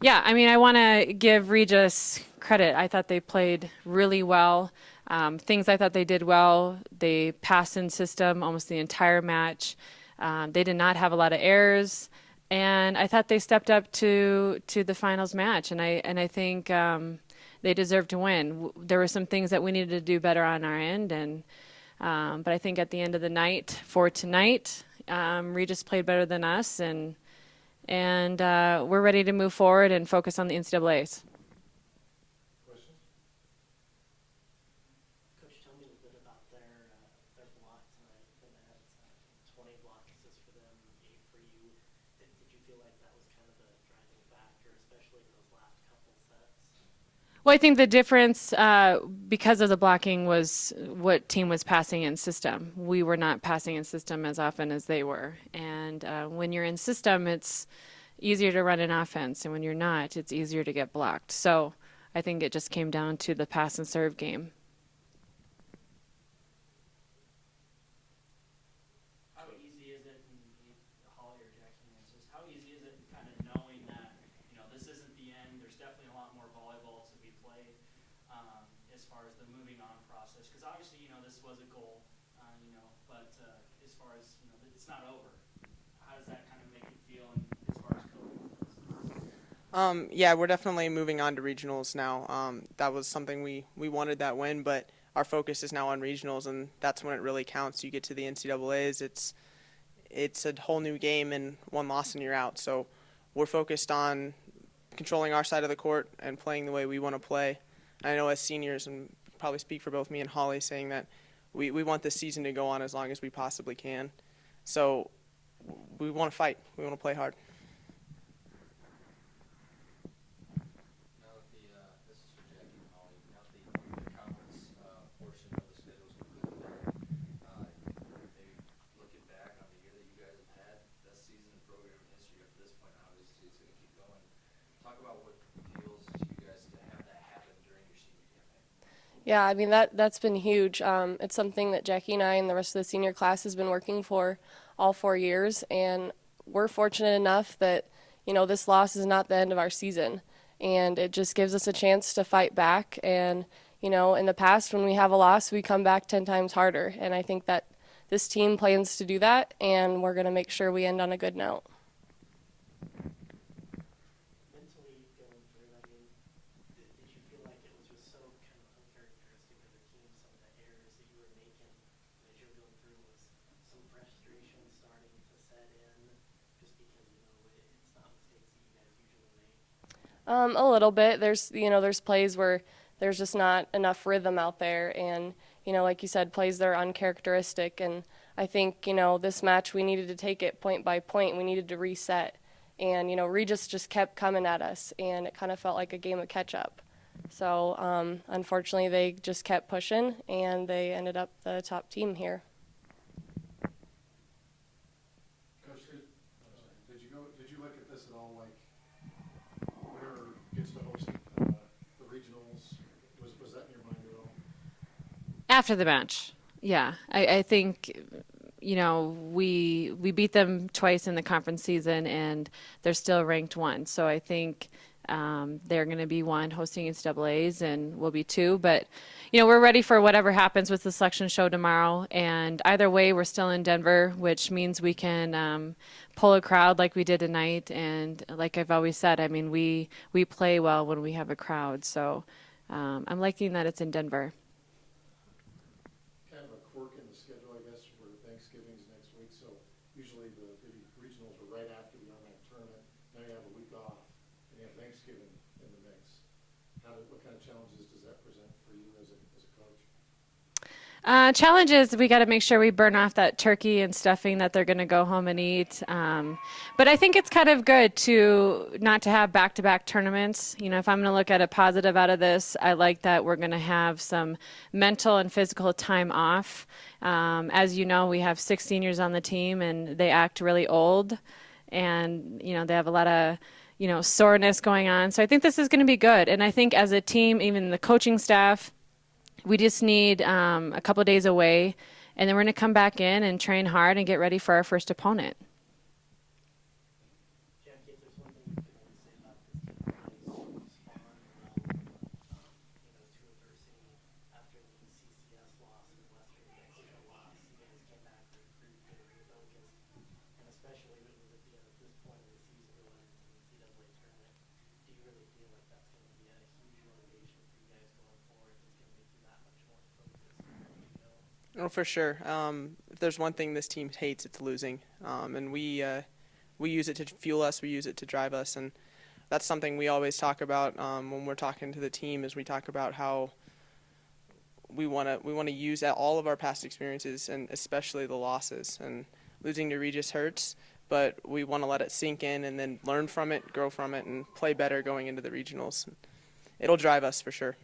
Yeah, I mean, I want to give Regis credit. I thought they played really well. Things I thought they did well, they passed in system almost the entire match. They did not have a lot of errors, and I thought they stepped up to the finals match, and I think they deserve to win. There were some things that we needed to do better on our end, and but I think at the end of the night, for tonight, Regis played better than us, and we're ready to move forward and focus on the NCAAs. Questions? Coach, tell me a little bit about their block tonight. They had 20 block assists for them, 8 for you. Did you feel like that was kind of the driving factor, especially in those last couple sets? Well, I think the difference because of the blocking was what team was passing in system. We were not passing in system as often as they were. And when you're in system, it's easier to run an offense. And when you're not, it's easier to get blocked. So I think it just came down to the pass and serve game. How easy is it, and Holly or Jackson answers, how easy is it kind of knowing that, this isn't the end, there's definitely a lot more volleyball to be played as far as the moving on process? Because obviously, this was a goal, but as far as, it's not over. How does that kind of make you feel as far as coaching? Yeah, we're definitely moving on to regionals now. That was something we wanted that win, but our focus is now on regionals, and that's when it really counts. You get to the NCAAs, it's a whole new game, and one loss and you're out. So we're focused on controlling our side of the court and playing the way we want to play. And I know as seniors, and probably speak for both me and Holly, saying that we want this season to go on as long as we possibly can. So we want to fight. We want to play hard. This is for Jackie and Holly. Now the conference portion of the schedule is completely there. Maybe looking back on the year that you guys have had, best season in program history up to this point. Obviously, it's going to keep going. Talk about what feels to you guys to have that happen during your senior campaign. Yeah, I mean, that's been huge. It's something that Jackie and I and the rest of the senior class has been working for all 4 years, and we're fortunate enough that, this loss is not the end of our season, and it just gives us a chance to fight back. And, in the past, when we have a loss, we come back 10 times harder, and I think that this team plans to do that, and we're going to make sure we end on a good note. Mentally going through it, I mean, did you feel like it was just so kind of uncharacteristic of the team, some of the errors that you were making as you were going through? Was some frustration starting to set in just because, it's not mistakes that you guys usually make? A little bit. There's plays where there's just not enough rhythm out there, and like you said, plays that are uncharacteristic. And I think this match we needed to take it point by point. We needed to reset, and Regis just kept coming at us, and it kind of felt like a game of catch up. So unfortunately, they just kept pushing, and they ended up the top team here. Coach, did you look at this at all like whoever gets to host the regionals? Was that in your mind at all? After the match, yeah. I think, we beat them twice in the conference season, and they're still ranked 1. So I think they're going to be 1 hosting NCAAs, and we'll be 2. But, we're ready for whatever happens with the selection show tomorrow. And either way, we're still in Denver, which means we can pull a crowd like we did tonight. And like I've always said, I mean, we play well when we have a crowd. So I'm liking that it's in Denver. Kind of a quirk in the schedule, I guess, for Thanksgiving's next week. So usually the regionals are right after the RMAC tournament. Now you have a week off, and you have Thanksgiving in the mix. What kind of challenges does that present for you as a coach? Challenge is we got to make sure we burn off that turkey and stuffing that they're going to go home and eat. But I think it's kind of good to not to have back-to-back tournaments. If I'm going to look at a positive out of this, I like that we're going to have some mental and physical time off. As you know, we have 6 seniors on the team, and they act really old, and they have a lot of soreness going on. So I think this is going to be good. And I think as a team, even the coaching staff, we just need a couple of days away, and then we're going to come back in and train hard and get ready for our first opponent. Jackie, if there's one thing you can always say about this team, Oh, for sure. If there's one thing this team hates, it's losing. And we use it to fuel us. We use it to drive us. And that's something we always talk about when we're talking to the team. Is we talk about how we want to use all of our past experiences, and especially the losses. And losing to Regis hurts, but we want to let it sink in and then learn from it, grow from it, and play better going into the regionals. It'll drive us for sure.